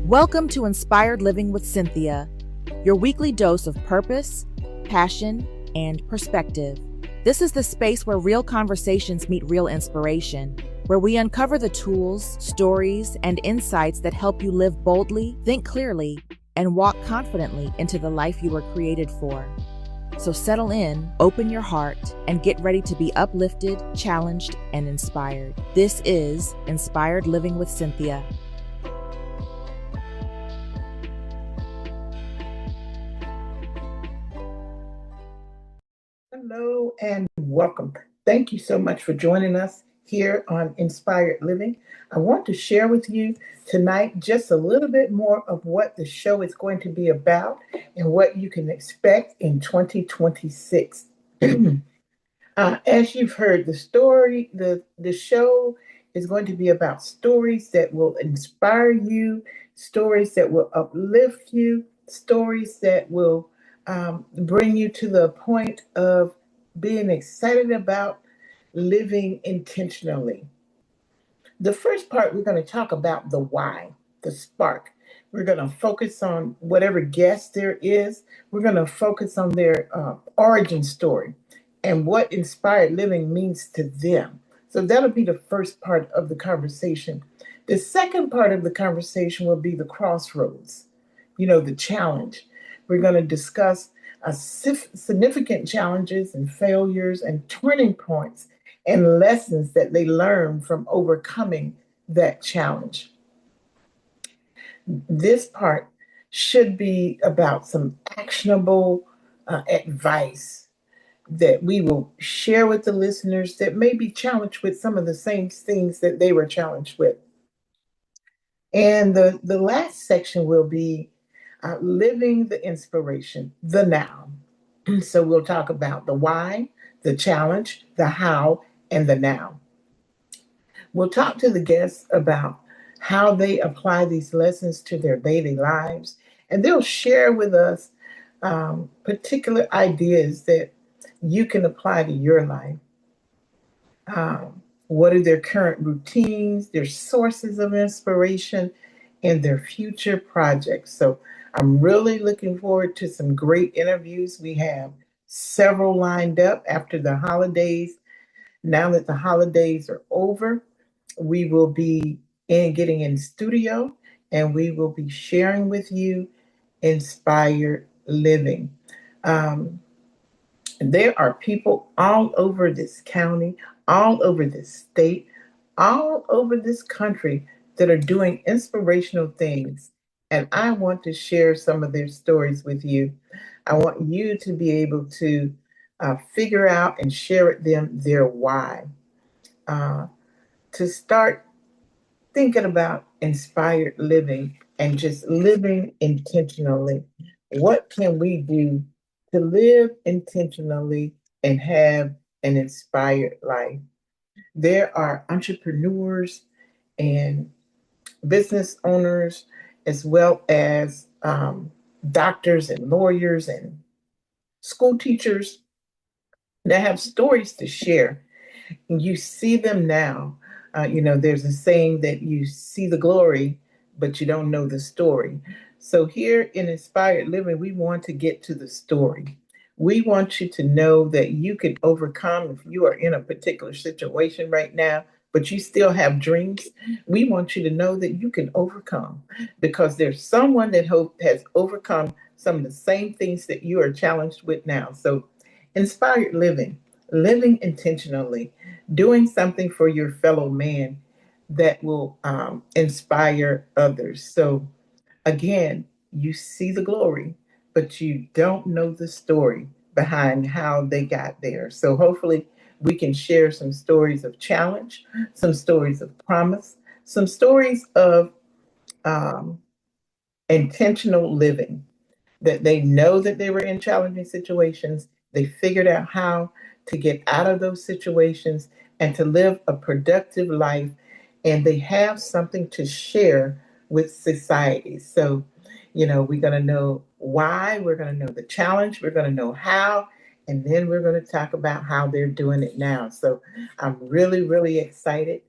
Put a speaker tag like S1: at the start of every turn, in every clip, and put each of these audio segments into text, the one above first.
S1: Welcome to Inspired Living with Cynthia, your weekly dose of purpose, passion, and perspective. This is the space where real conversations meet real inspiration, where we uncover the tools, stories, and insights that help you live boldly, think clearly, and walk confidently into the life you were created for. So settle in, open your heart, and get ready to be uplifted, challenged, and inspired. This is Inspired Living with Cynthia.
S2: Hello and welcome. Thank you so much for joining us here on Inspired Living. I want to share with you tonight just a little bit more of what the show is going to be about and what you can expect in 2026. As you've heard, the show is going to be about stories that will inspire you, stories that will uplift you, stories that will bring you to the point of being excited about living intentionally. The first part, we're going to talk about the why, the spark. We're going to focus on whatever guest there is. We're going to focus on their origin story and what inspired living means to them. So that'll be the first part of the conversation. The second part of the conversation will be the crossroads, the challenge. We're going to discuss significant challenges and failures and turning points and lessons that they learn from overcoming that challenge. This part should be about some actionable advice that we will share with the listeners that may be challenged with some of the same things that they were challenged with. And the last section will be living the inspiration, the now. So we'll talk about the why, the challenge, the how, and the now. We'll talk to the guests about how they apply these lessons to their daily lives, and they'll share with us particular ideas that you can apply to your life. What are their current routines, their sources of inspiration, and their future projects? So I'm really looking forward to some great interviews. We have several lined up after the holidays. Now that the holidays are over, we will be getting in studio and we will be sharing with you inspired living. There are people all over this county, all over this state, all over this country that are doing inspirational things. And I want to share some of their stories with you. I want you to be able to figure out and share with them their why. To start thinking about inspired living and just living intentionally. What can we do to live intentionally and have an inspired life? There are entrepreneurs and business owners, as well as doctors and lawyers and school teachers that have stories to share. You see them now. There's a saying that you see the glory, but you don't know the story. So here in Inspired Living, we want to get to the story. We want you to know that you can overcome if you are in a particular situation right now, but you still have dreams. We want you to know that you can overcome because there's someone that has overcome some of the same things that you are challenged with now. So inspired living, living intentionally, doing something for your fellow man that will inspire others. So again, you see the glory, but you don't know the story behind how they got there. So hopefully we can share some stories of challenge, some stories of promise, some stories of um, intentional living, that they know that they were in challenging situations. They figured out how to get out of those situations and to live a productive life. And they have something to share with society. So, we're going to know why, we're going to know the challenge, we're going to know how, and then we're going to talk about how they're doing it now. So I'm really, really excited.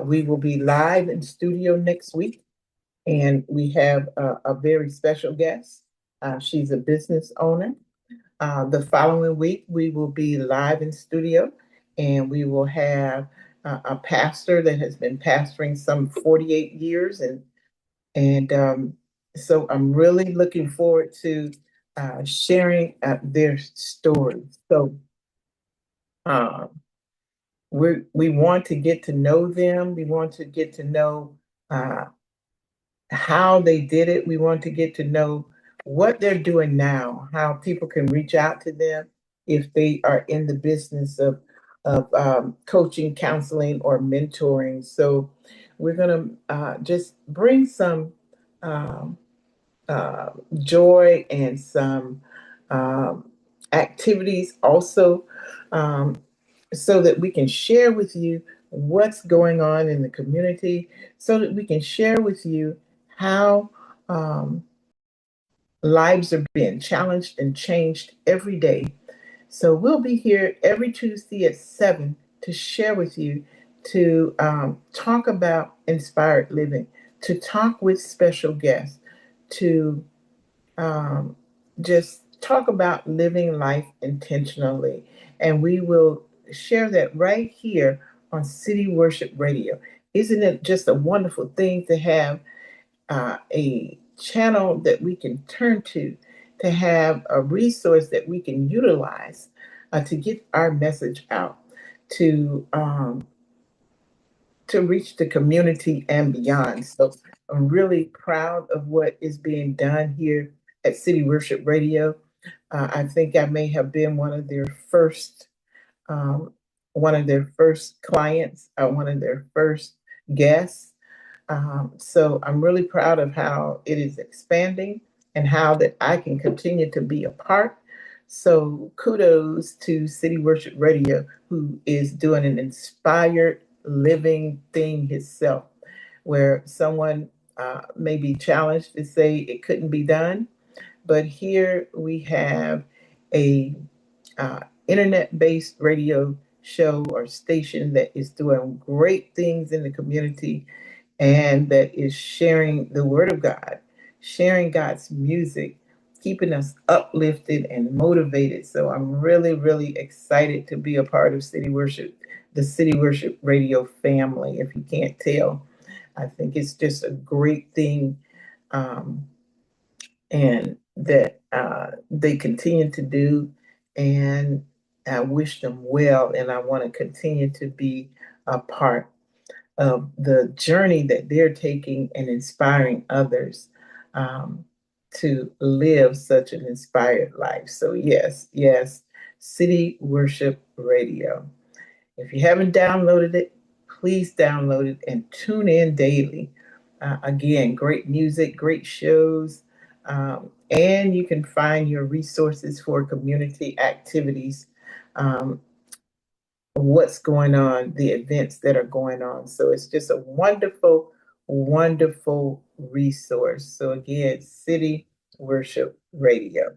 S2: We will be live in studio next week, and we have a very special guest. She's a business owner. The following week, we will be live in studio, and we will have a pastor that has been pastoring some 48 years, and so I'm really looking forward to sharing their stories. So um, we want to get to know them. We want to get to know uh, how they did it. We want to get to know what they're doing now, how people can reach out to them if they are in the business of coaching, counseling, or mentoring. So we're going to just bring some um, uh, joy and some um, activities also, um, so that we can share with you what's going on in the community, so that we can share with you how um, lives are being challenged and changed every day. So we'll be here every Tuesday at 7 to share with you, to talk about inspired living, to talk with special guests, to um, just talk about living life intentionally. And we will share that right here on City Worship Radio. Isn't it just a wonderful thing to have a channel that we can turn to have a resource that we can utilize to get our message out, to um, to reach the community and beyond. So I'm really proud of what is being done here at City Worship Radio. I think I may have been um, one of their first clients, one of their first guests. So I'm really proud of how it is expanding and how that I can continue to be a part. So kudos to City Worship Radio, who is doing an inspired living thing itself, where someone may be challenged to say it couldn't be done. But here we have a internet-based radio show or station that is doing great things in the community, and that is sharing the word of God, sharing God's music, keeping us uplifted and motivated. So I'm really, really excited to be a part of City Worship, the City Worship Radio family. If you can't tell, I think it's just a great thing, um, and that they continue to do. And I wish them well, and I want to continue to be a part of the journey that they're taking and inspiring others um, to live such an inspired life. So, yes, yes, City Worship Radio. If you haven't downloaded it, please download it and tune in daily. Again, great music, great shows, and you can find your resources for community activities, um, what's going on, the events that are going on. So it's just a wonderful, wonderful resource. So again, City Worship Radio.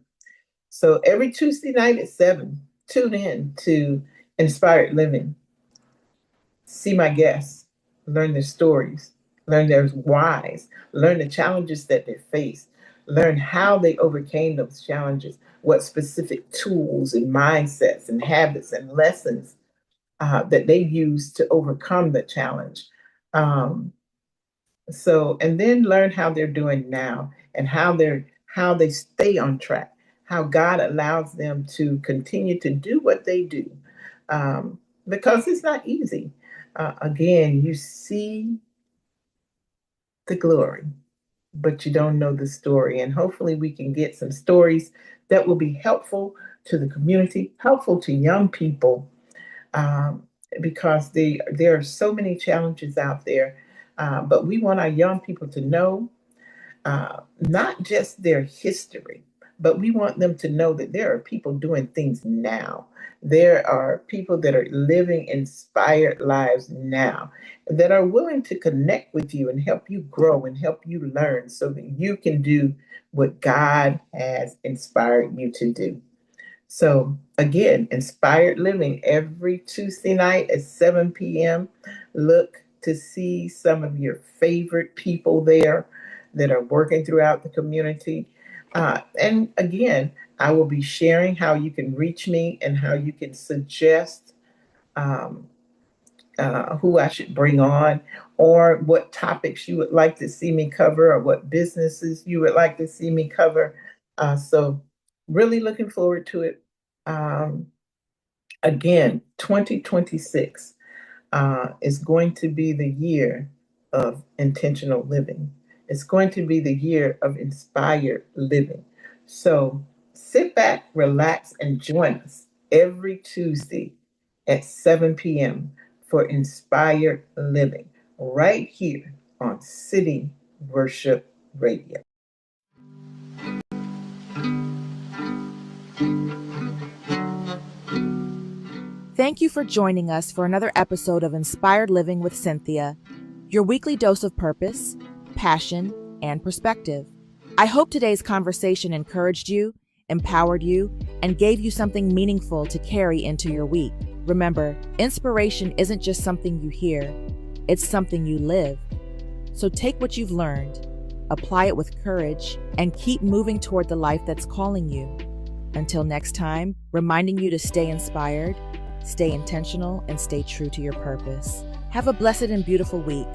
S2: So every Tuesday night at 7, tune in to Inspired Living. See my guests, learn their stories, learn their whys, learn the challenges that they face, learn how they overcame those challenges, what specific tools and mindsets and habits and lessons that they use to overcome the challenge. Um, and then learn how they're doing now, and how they stay on track, how God allows them to continue to do what they do, because it's not easy. Again, you see the glory, but you don't know the story. And hopefully, we can get some stories that will be helpful to the community, helpful to young people, um, because there are so many challenges out there. But we want our young people to know not just their history, but we want them to know that there are people doing things now. There are people that are living inspired lives now, that are willing to connect with you and help you grow and help you learn, so that you can do what God has inspired you to do. So, again, Inspired Living every Tuesday night at 7 p.m. Look to see some of your favorite people there that are working throughout the community. And again, I will be sharing how you can reach me and how you can suggest um, who I should bring on, or what topics you would like to see me cover, or what businesses you would like to see me cover. So, really looking forward to it. Um, Again, 2026 is going to be the year of intentional living. It's going to be the year of inspired living. So sit back, relax, and join us every Tuesday at 7 p.m. for Inspired Living, right here on City Worship Radio.
S1: Thank you for joining us for another episode of Inspired Living with Cynthia, your weekly dose of purpose, passion, and perspective. I hope today's conversation encouraged you, empowered you, and gave you something meaningful to carry into your week. Remember, inspiration isn't just something you hear, it's something you live. So take what you've learned, apply it with courage, and keep moving toward the life that's calling you. Until next time, reminding you to stay inspired, stay intentional, and stay true to your purpose. Have a blessed and beautiful week.